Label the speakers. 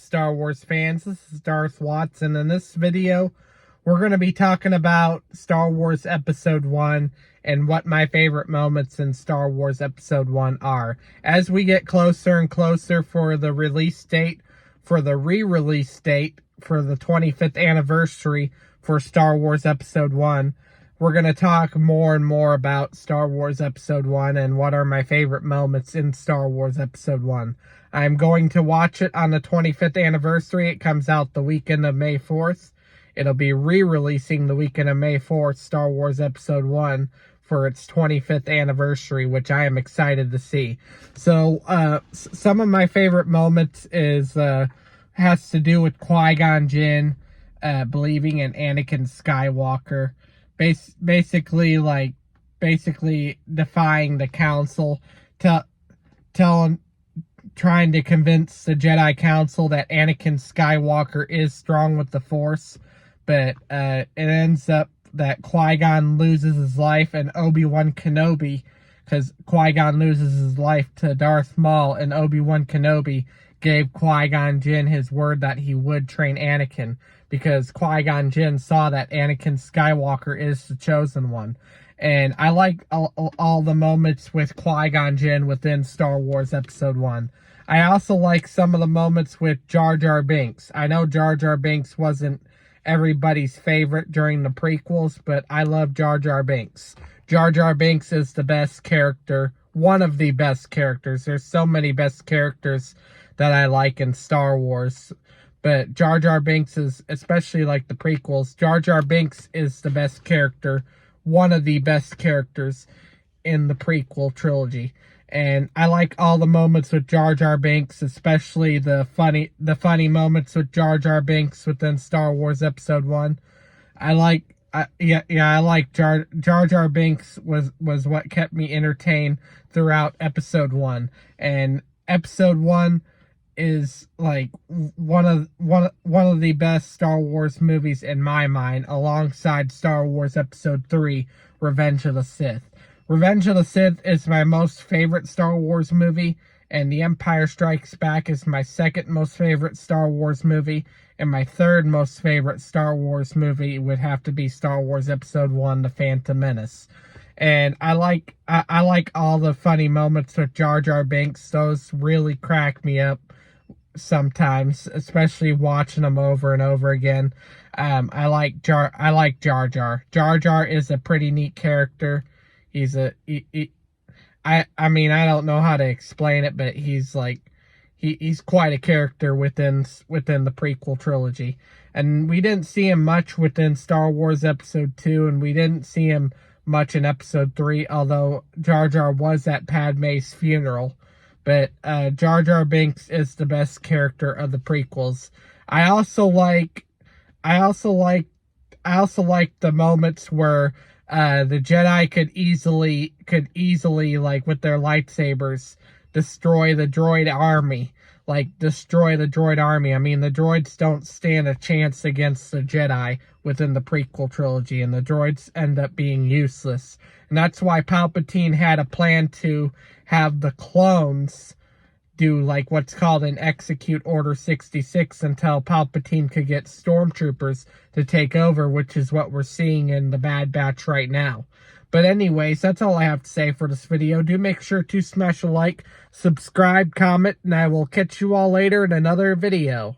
Speaker 1: Star Wars fans? This is Darth Watson. In this video, we're going to be talking about Star Wars Episode 1 and what my favorite moments in Star Wars Episode 1 are. As we get closer and closer for the release date, for the re-release date, for the 25th anniversary for Star Wars Episode 1, we're going to talk more and more about Star Wars Episode 1 and what are my favorite moments in Star Wars Episode 1. I'm going to watch it on the 25th anniversary. It comes out the weekend of May 4th. It'll be re-releasing the weekend of May 4th, Star Wars Episode 1, for its 25th anniversary, which I am excited to see. So, some of my favorite moments has to do with Qui-Gon Jinn believing in Anakin Skywalker. Basically defying the council, trying to convince the Jedi Council that Anakin Skywalker is strong with the Force, but it ends up that Qui-Gon loses his life and Obi-Wan Kenobi, because Qui-Gon loses his life to Darth Maul, and Obi-Wan Kenobi gave Qui-Gon Jinn his word that he would train Anakin, because Qui-Gon Jinn saw that Anakin Skywalker is the chosen one. And I like all the moments with Qui-Gon Jinn within Star Wars Episode 1. I also like some of the moments with Jar Jar Binks. I know Jar Jar Binks wasn't everybody's favorite during the prequels, but I love Jar Jar Binks. Jar Jar Binks is the best character, one of the best characters. There's so many best characters that I like in Star Wars, but Jar Jar Binks is, especially like the prequels, Jar Jar Binks is the best character, one of the best characters in the prequel trilogy. And I like all the moments with Jar Jar Binks, especially the funny moments with Jar Jar Binks within Star Wars Episode 1. I like Jar Jar Binks was what kept me entertained throughout Episode 1. And Episode 1 is like one of the best Star Wars movies in my mind, alongside Star Wars Episode 3, Revenge of the Sith. Revenge of the Sith is my most favorite Star Wars movie, and The Empire Strikes Back is my second most favorite Star Wars movie, and my third most favorite Star Wars movie would have to be Star Wars Episode 1, The Phantom Menace. And I like all the funny moments with Jar Jar Binks. Those really crack me up sometimes, especially watching them over and over again. I like Jar Jar. Jar Jar is a pretty neat character. He's I mean, I don't know how to explain it, but he's quite a character within the prequel trilogy. And we didn't see him much within Star Wars Episode 2, and we didn't see him much in Episode 3, although Jar Jar was at Padme's funeral. But Jar Jar Binks is the best character of the prequels. I also like the moments where the Jedi could easily, like, with their lightsabers, destroy the droid army. I mean, the droids don't stand a chance against the Jedi within the prequel trilogy, and the droids end up being useless. And that's why Palpatine had a plan to have the clones do, like, what's called an Execute Order 66 until Palpatine could get stormtroopers to take over, which is what we're seeing in the Bad Batch right now. But anyways, that's all I have to say for this video. Do make sure to smash a like, subscribe, comment, and I will catch you all later in another video.